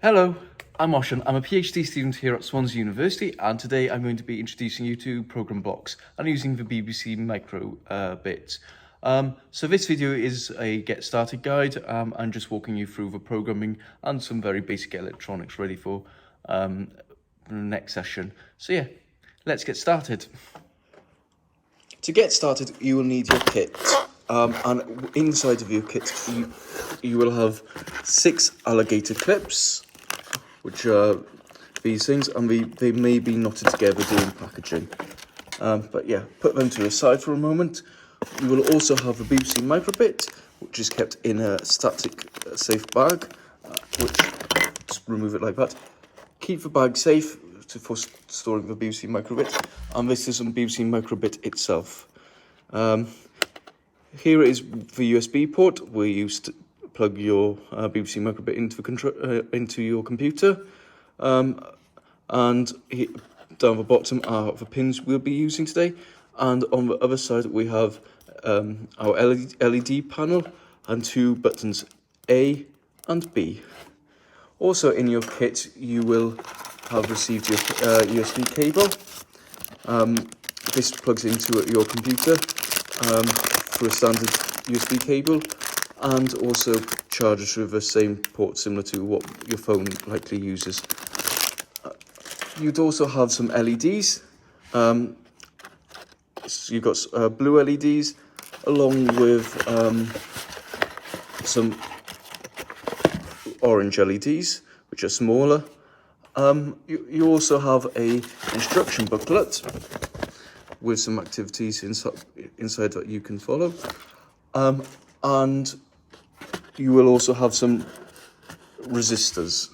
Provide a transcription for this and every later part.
Hello, I'm Oshan. I'm a PhD student here at Swansea University, and today I'm going to be introducing you to program blocks and using the BBC Microbit. So this video is a get started guide. I'm just walking you through the programming and some very basic electronics ready for the next session. So yeah, let's get started. To get started, you will need your kit. And inside of your kit, you will have 6 alligator clips, which are these things, and they may be knotted together during packaging. But yeah, put them to the side for a moment. You will also have a BBC Microbit, which is kept in a static safe bag, which, just remove it like that. Keep the bag safe for storing the BBC Microbit, and this is on BBC Microbit itself. Here is the USB port where you plug your BBC Microbit into your computer, and down the bottom are the pins we'll be using today, and on the other side we have our LED panel and 2 buttons, A and B. Also in your kit you will have received your USB cable. This plugs into your computer for a standard USB cable, and also charges with the same port similar to what your phone likely uses. You'd also have some LEDs. So you've got blue LEDs along with some orange LEDs, which are smaller. You also have a instruction booklet with some activities inside that you can follow. And you will also have some resistors,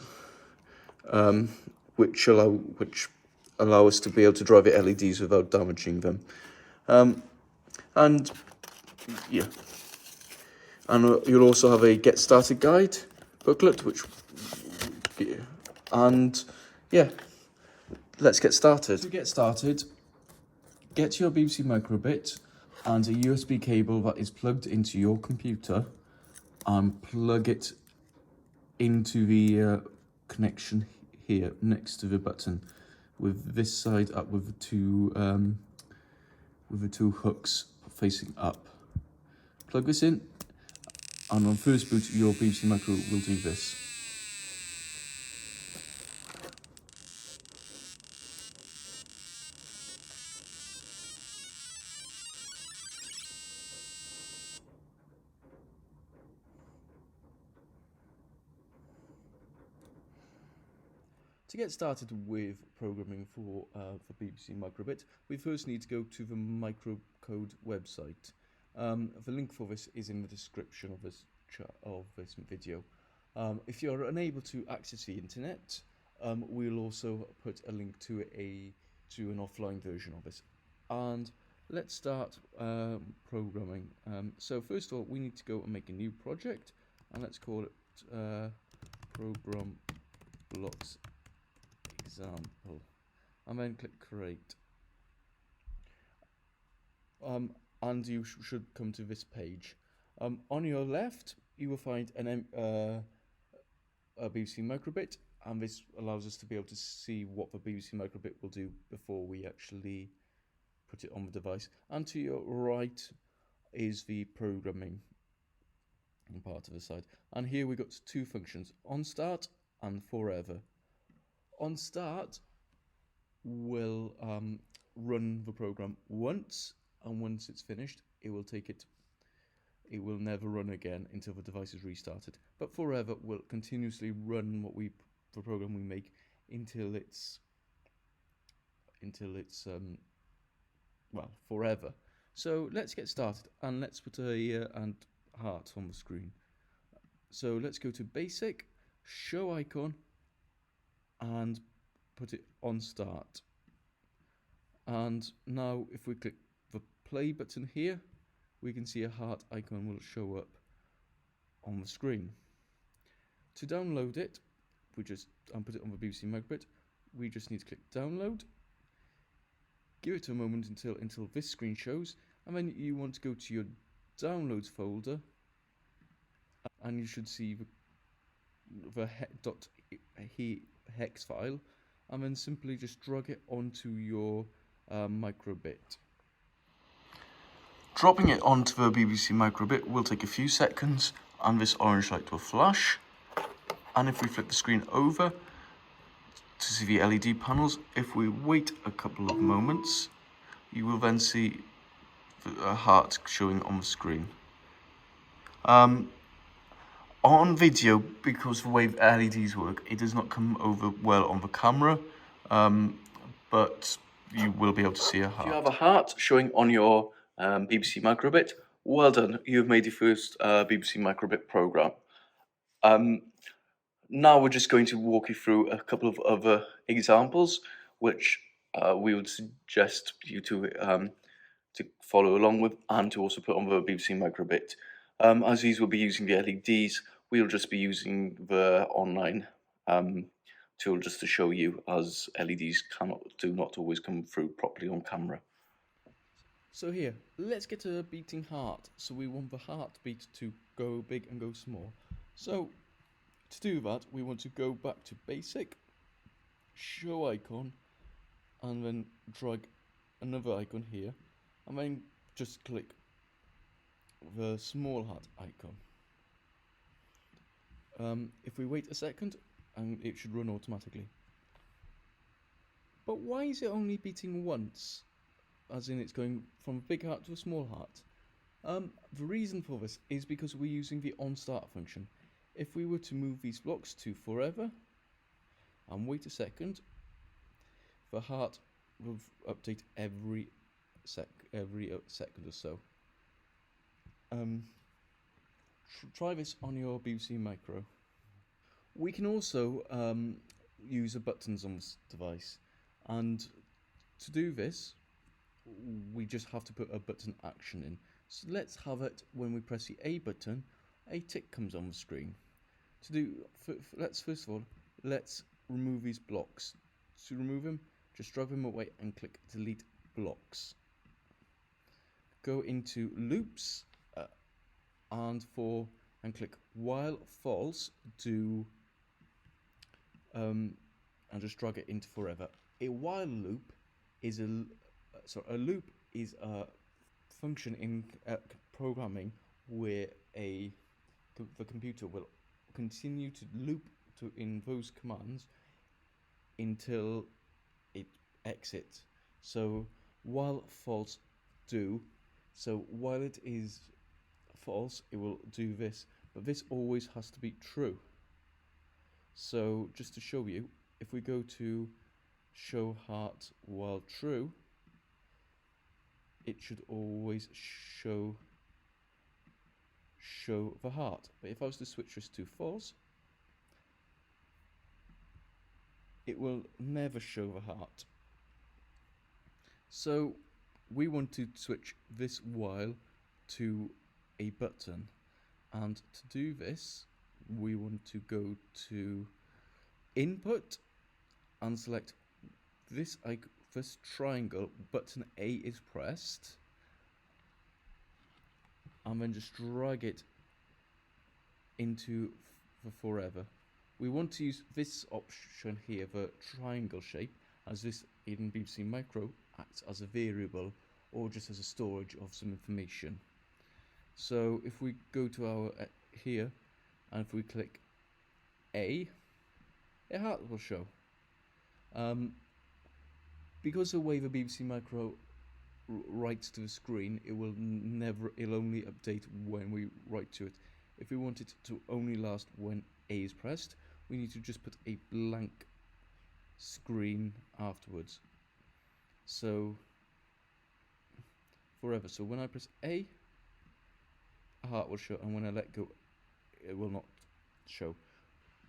which allow us to be able to drive the LEDs without damaging them. And yeah, and you'll also have a get started guide booklet, and yeah, let's get started. To get started, get your BBC Microbit and a USB cable that is plugged into your computer, and plug it into the connection here next to the button, with this side up with the two hooks facing up. Plug this in, and on first boot your BBC Micro will do this. To get started with programming for BBC Microbit, we first need to go to the microcode website. The link for this is in the description of this video. If you're unable to access the internet, we'll also put a link to an offline version of this. And let's start programming. So first of all, we need to go and make a new project, and let's call it program blocks example, and then click create. And you should come to this page. On your left you will find a BBC Microbit, and this allows us to be able to see what the BBC Microbit will do before we actually put it on the device. And to your right is the programming part of the site, and here we got 2 functions, on start and forever. On start will run the program once, and once it's finished it will never run again until the device is restarted. But forever will continuously run the program we make until it's well, forever. So let's get started, and let's put a heart on the screen. So let's go to basic, show icon, and put it on start. And now if we click the play button here, we can see a heart icon will show up on the screen. To download it, and put it on the BBC Microbit, we just need to click download, give it a moment until this screen shows, and then you want to go to your downloads folder, and you should see hex file, and then simply just drag it onto your microbit. Dropping it onto the BBC microbit will take a few seconds, and this orange light will flash. And if we flip the screen over to see the LED panels, if we wait a couple of moments, you will then see a heart showing on the screen. On video, because the way LEDs work, it does not come over well on the camera, but you will be able to see a heart. If you have a heart showing on your BBC microbit, well done, you've made your first BBC microbit program. Now we're just going to walk you through a couple of other examples, which we would suggest you to follow along with, and to also put on the BBC microbit. As these will be using the LEDs, we'll just be using the online tool just to show you, as LEDs do not always come through properly on camera. So here, let's get a beating heart. So we want the heartbeat to go big and go small. So to do that, we want to go back to basic, show icon, and then drag another icon here, and then just click the small heart icon. If we wait a second, and it should run automatically. But why is it only beating once? As in, it's going from a big heart to a small heart. The reason for this is because we're using the onStart function. If we were to move these blocks to forever and wait a second, the heart will update every second or so. Try this on your BBC Micro. We can also use the buttons on this device, and to do this, we just have to put a button action in. So let's have it when we press the A button, a tick comes on the screen. To do, let's first of all, let's remove these blocks. To remove them, just drag them away and click delete blocks. Go into loops and click while false, and just drag it into forever. A while loop is a loop is a function in programming where the computer will continue to loop in those commands until it exits. So while false do, so while it is false, it will do this, but this always has to be true. So just to show you, if we go to show heart while true, it should always show the heart. But if I was to switch this to false, it will never show the heart. So we want to switch this while to a button, and to do this we want to go to input and select this triangle, button A is pressed, and then just drag it into the forever. We want to use this option here, the triangle shape, as this in BBC Micro acts as a variable or just as a storage of some information. So if we go to our here, and if we click A heart will show. Because the way the BBC Micro writes to the screen, it'll only update when we write to it. If we want it to only last when A is pressed, we need to just put a blank screen afterwards. So forever. So when I press A heart will show, and when I let go, it will not show.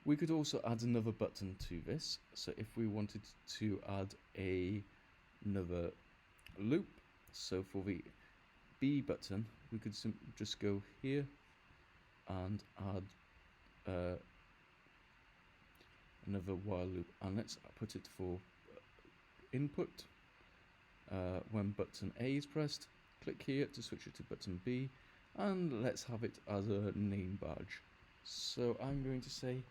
We could also add another button to this. So if we wanted to add another loop, so for the B button, we could just go here and add another while loop, and let's put it for input. When button A is pressed, click here to switch it to button B, and let's have it as a name badge. So I'm going to say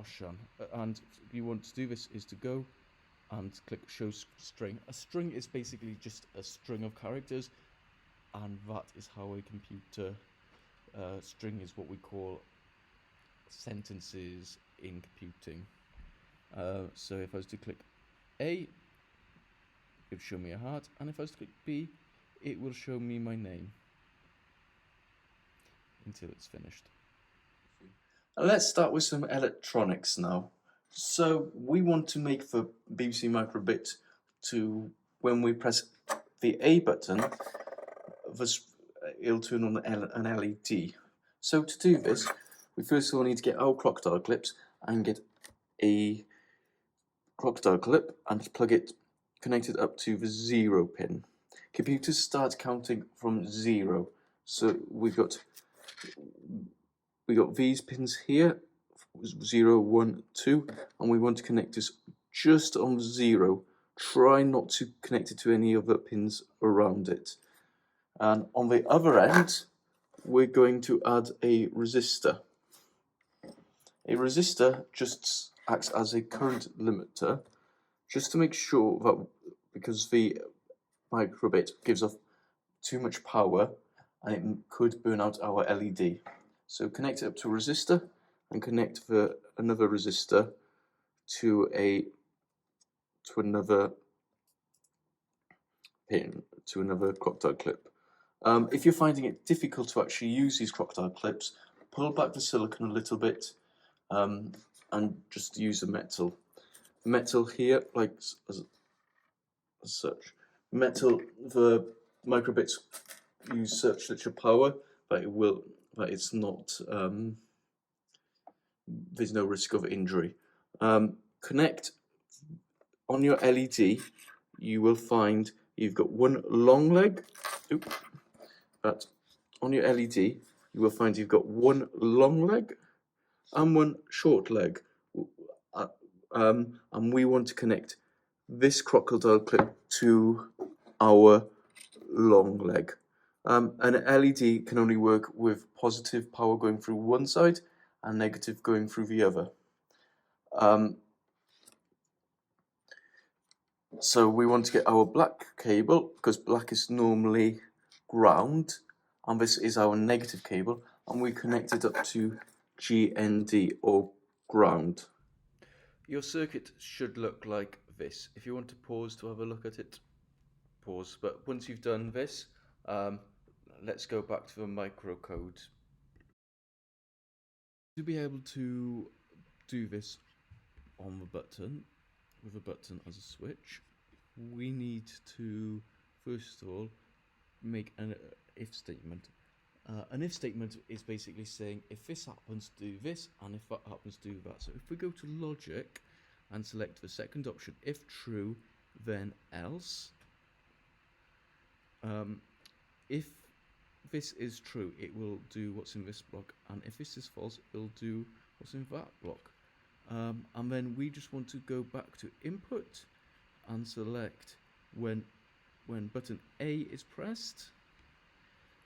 Roshan. And you want to do this is to go and click show string. A string is basically just a string of characters, and that is how a computer string is what we call sentences in computing. So if I was to click A, it would show me a heart, and if I was to click B, it will show me my name until it's finished. Let's start with some electronics now. So we want to make the BBC Microbit to, when we press the A button, it'll turn on an LED. So to do this, we first of all need to get our crocodile clips and get a crocodile clip and plug it connected up to the 0 pin. Computers start counting from 0. So we've got these pins here, 0, 1, 2, and we want to connect this just on 0. Try not to connect it to any other pins around it. And on the other end, we're going to add a resistor. A resistor just acts as a current limiter, just to make sure that, because the microbit gives off too much power and it could burn out our LED. So connect it up to a resistor and connect another resistor to another pin, to another crocodile clip. If you're finding it difficult to actually use these crocodile clips, pull back the silicon a little bit and just use the metal. The metal here, like as such. Metal, the microbits use such a power that it's not, there's no risk of injury. Connect on your LED, you will find you've got one long leg. But on your LED, you will find you've got one long leg and one short leg. And we want to connect this crocodile clip to our long leg. An LED can only work with positive power going through one side and negative going through the other. So we want to get our black cable, because black is normally ground, and this is our negative cable, and we connect it up to GND, or ground. Your circuit should look like this. If you want to pause to have a look at it, pause. But once you've done this, let's go back to the microcode. To be able to do this on the button, with a button as a switch, we need to first of all make an if statement. An if statement is basically saying if this happens, do this, and if that happens, do that. So if we go to logic and select the second option, if true, then else. If this is true, it will do what's in this block, and if this is false, it'll do what's in that block. And then we just want to go back to input and select when button A is pressed,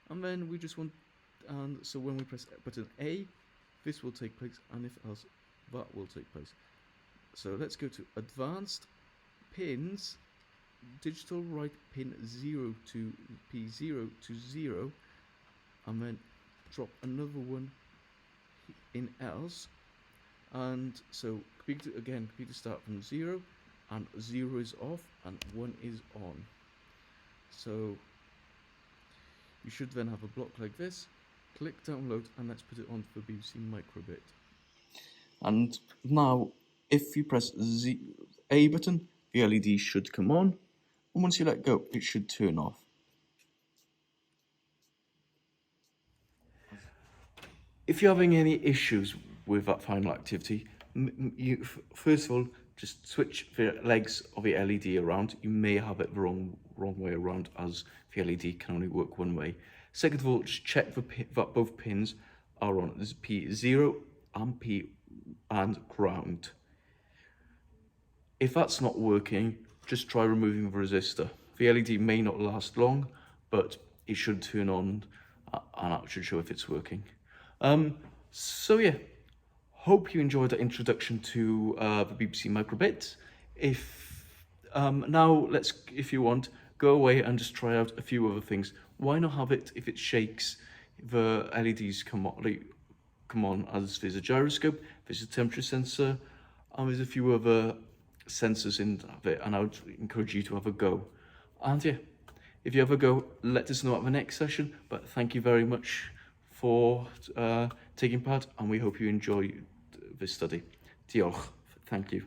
and then we just want, and so when we press button A, this will take place, and if else, that will take place. So let's go to advanced pins, digital write pin 0 to P0 to 0, and then drop another one in else. And so computer start from 0, and 0 is off and 1 is on. So you should then have a block like this. Click download, and let's put it on for BBC Microbit. And now if you press A button, the LED should come on, and once you let go, it should turn off. If you're having any issues with that final activity, you first of all just switch the legs of the LED around. You may have it the wrong way around, as the LED can only work one way. Second of all, just check that both pins are on. This is P0 and P and ground. If that's not working, just try removing the resistor. The LED may not last long, but it should turn on and it should show if it's working. So yeah, hope you enjoyed the introduction to the BBC Microbit. Now if you want, go away and just try out a few other things. Why not have it if it shakes? The LEDs come on as there's a gyroscope, there's a temperature sensor, and there's a few other sensors in it, and I would encourage you to have a go. And yeah, if you have a go, let us know at the next session. But thank you very much for taking part, and we hope you enjoy this study. Diolch. Thank you.